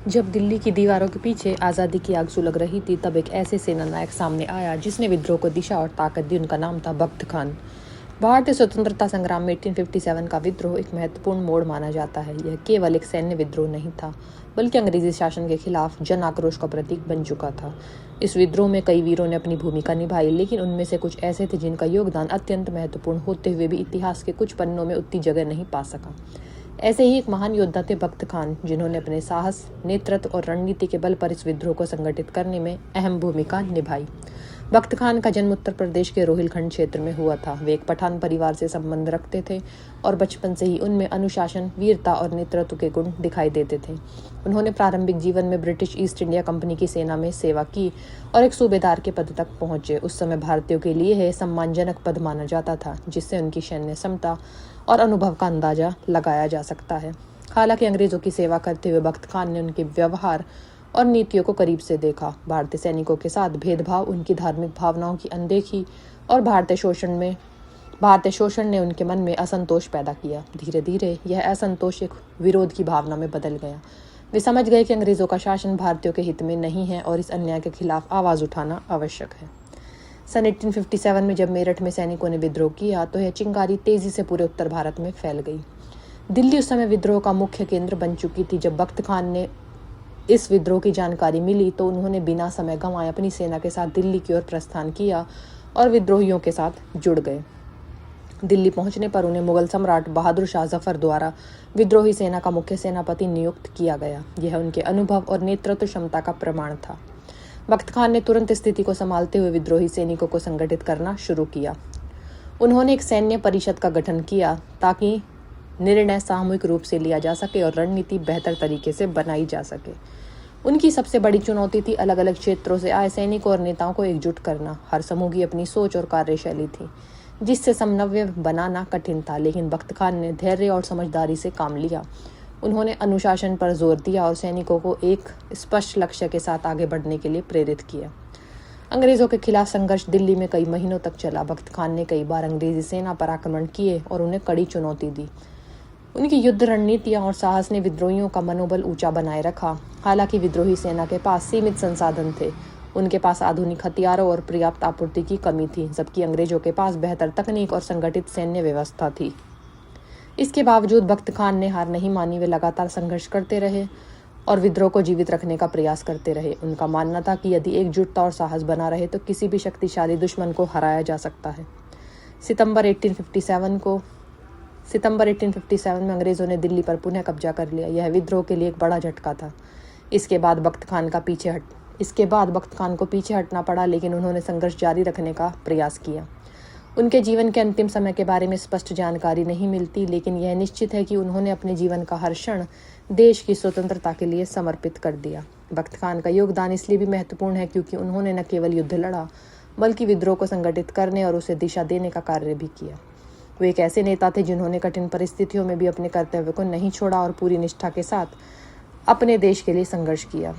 जब दिल्ली की दीवारों के पीछे आज़ादी की आग सुलग रही थी, तब एक ऐसे सेना नायक सामने आया जिसने विद्रोह को दिशा और ताकत दी। उनका नाम था बख्त खान। भारतीय स्वतंत्रता संग्राम में 1857 का विद्रोह एक महत्वपूर्ण मोड़ माना जाता है। यह केवल एक सैन्य विद्रोह नहीं था, बल्कि अंग्रेजी शासन के खिलाफ जन आक्रोश का प्रतीक बन चुका था। इस विद्रोह में कई वीरों ने अपनी भूमिका निभाई, लेकिन उनमें से कुछ ऐसे थे जिनका योगदान अत्यंत महत्वपूर्ण होते हुए भी इतिहास के कुछ पन्नों में उतनी जगह नहीं पा सका। ऐसे ही एक महान योद्धा थे बख्त खान, जिन्होंने अपने साहस, नेतृत्व और रणनीति के बल पर इस विद्रोह को संगठित करने में अहम भूमिका निभाई। बख्त खान का जन्म उत्तर प्रदेश के रोहिलखंड क्षेत्र में हुआ था। वे एक पठान परिवार से संबंध रखते थे और बचपन से ही उनमें अनुशासन, वीरता और नेतृत्व के गुण दिखाई देते थे। उन्होंने प्रारंभिक जीवन में ब्रिटिश ईस्ट इंडिया कंपनी की सेना में सेवा की और एक सूबेदार के पद तक पहुंचे। उस समय भारतीयों के लिए यह सम्मानजनक पद माना जाता था, जिससे उनकी सैन्य क्षमता और अनुभव का अंदाजा लगाया जा सकता है। हालांकि अंग्रेजों की सेवा करते हुए बख्त खान ने उनके व्यवहार और नीतियों को करीब से देखा। भारतीय सैनिकों के साथ भेदभाव, उनकी धार्मिक भावनाओं की अनदेखी और भारतीय शोषण ने उनके मन में असंतोष पैदा किया। धीरे धीरे यह असंतोष एक विरोध की भावना में बदल गया। वे समझ गए कि अंग्रेजों का शासन भारतीयों के हित में नहीं है और इस अन्याय के खिलाफ आवाज उठाना आवश्यक है। सन 1857 में जब मेरठ में सैनिकों ने विद्रोह किया, तो यह चिंगारी तेजी से पूरे उत्तर भारत में फैल गई। दिल्ली उस समय विद्रोह का मुख्य केंद्र बन चुकी थी। जब बख्त खान ने इस विद्रोह की जानकारी मिली, तो उन्होंने बिना समय गंवाए अपनी सेना के साथ दिल्ली की ओर प्रस्थान किया और विद्रोहियों के साथ जुड़ गए। दिल्ली पहुंचने पर उन्हें मुगल सम्राट बहादुर शाह जफर द्वारा विद्रोही सेना का मुख्य सेनापति नियुक्त किया गया। यह उनके अनुभव और नेतृत्व क्षमता का प्रमाण था। बख्त खान ने तुरंत स्थिति को संभालते हुए विद्रोही सैनिकों को संगठित करना शुरू किया। उन्होंने एक सैन्य परिषद का गठन किया ताकि निर्णय सामूहिक रूप से लिया जा सके और रणनीति बेहतर तरीके से बनाई जा सके। उनकी सबसे बड़ी चुनौती थी अलग अलग क्षेत्रों से आए सैनिकों और नेताओं को एकजुट करना। हर समूह की अपनी सोच और कार्यशैली थी, जिससे समन्वय बनाना कठिन था, लेकिन बख्त खान ने धैर्य और समझदारी से काम लिया। उन्होंने अनुशासन पर जोर दिया और सैनिकों को एक स्पष्ट लक्ष्य के साथ आगे बढ़ने के लिए प्रेरित किया। अंग्रेजों के खिलाफ संघर्ष दिल्ली में कई महीनों तक चला। बख्त खान ने कई बार अंग्रेजी सेना पर आक्रमण किए और उन्हें कड़ी चुनौती दी। उनकी युद्ध रणनीतियां और साहस ने विद्रोहियों का मनोबल ऊंचा बनाए रखा। हालांकि विद्रोही सेना के पास सीमित संसाधन थे। उनके पास आधुनिक हथियारों और पर्याप्त आपूर्ति की कमी थी, जबकि अंग्रेजों के पास बेहतर तकनीक और संगठित सैन्य व्यवस्था थी। इसके बावजूद बख्त खान ने हार नहीं मानी। वे लगातार संघर्ष करते रहे और विद्रोह को जीवित रखने का प्रयास करते रहे। उनका मानना था कि यदि एकजुटता और साहस बना रहे तो किसी भी शक्तिशाली दुश्मन को हराया जा सकता है। सितंबर 1857 में अंग्रेजों ने दिल्ली पर पुनः कब्जा कर लिया। यह विद्रोह के लिए एक बड़ा झटका था। इसके बाद बख्त खान को पीछे हटना पड़ा, लेकिन उन्होंने संघर्ष जारी रखने का प्रयास किया। उनके जीवन के अंतिम समय के बारे में स्पष्ट जानकारी नहीं मिलती, लेकिन यह निश्चित है कि उन्होंने अपने जीवन का हर क्षण देश की स्वतंत्रता के लिए समर्पित कर दिया। बख्त खान का योगदान इसलिए भी महत्वपूर्ण है क्योंकि उन्होंने न केवल युद्ध लड़ा, बल्कि विद्रोह को संगठित करने और उसे दिशा देने का कार्य भी किया। वे एक ऐसे नेता थे जिन्होंने कठिन परिस्थितियों में भी अपने कर्तव्य को नहीं छोड़ा और पूरी निष्ठा के साथ अपने देश के लिए संघर्ष किया।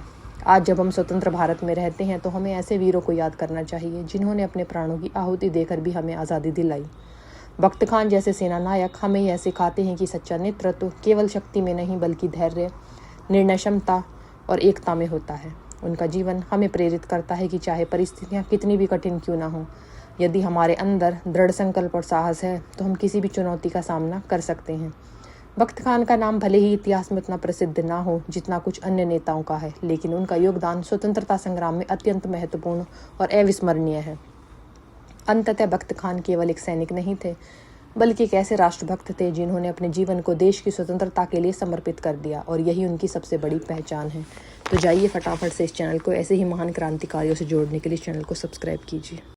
आज जब हम स्वतंत्र भारत में रहते हैं, तो हमें ऐसे वीरों को याद करना चाहिए जिन्होंने अपने प्राणों की आहुति देकर भी हमें आज़ादी दिलाई। बख्त खान जैसे सेना नायक हमें यह सिखाते हैं कि सच्चा नेतृत्व केवल शक्ति में नहीं, बल्कि धैर्य, निर्णय क्षमता और एकता में होता है। उनका जीवन हमें प्रेरित करता है कि चाहे परिस्थितियाँ कितनी भी कठिन क्यों ना हो, यदि हमारे अंदर दृढ़ संकल्प और साहस है, तो हम किसी भी चुनौती का सामना कर सकते हैं। बख्त खान का नाम भले ही इतिहास में उतना प्रसिद्ध ना हो जितना कुछ अन्य नेताओं का है, लेकिन उनका योगदान स्वतंत्रता संग्राम में अत्यंत महत्वपूर्ण और अविस्मरणीय है। अंततः बख्त खान केवल एक सैनिक नहीं थे, बल्कि एक ऐसे राष्ट्रभक्त थे जिन्होंने अपने जीवन को देश की स्वतंत्रता के लिए समर्पित कर दिया, और यही उनकी सबसे बड़ी पहचान है। तो जाइए फटाफट से इस चैनल को ऐसे ही महान क्रांतिकारियों से जोड़ने के लिए चैनल को सब्सक्राइब कीजिए।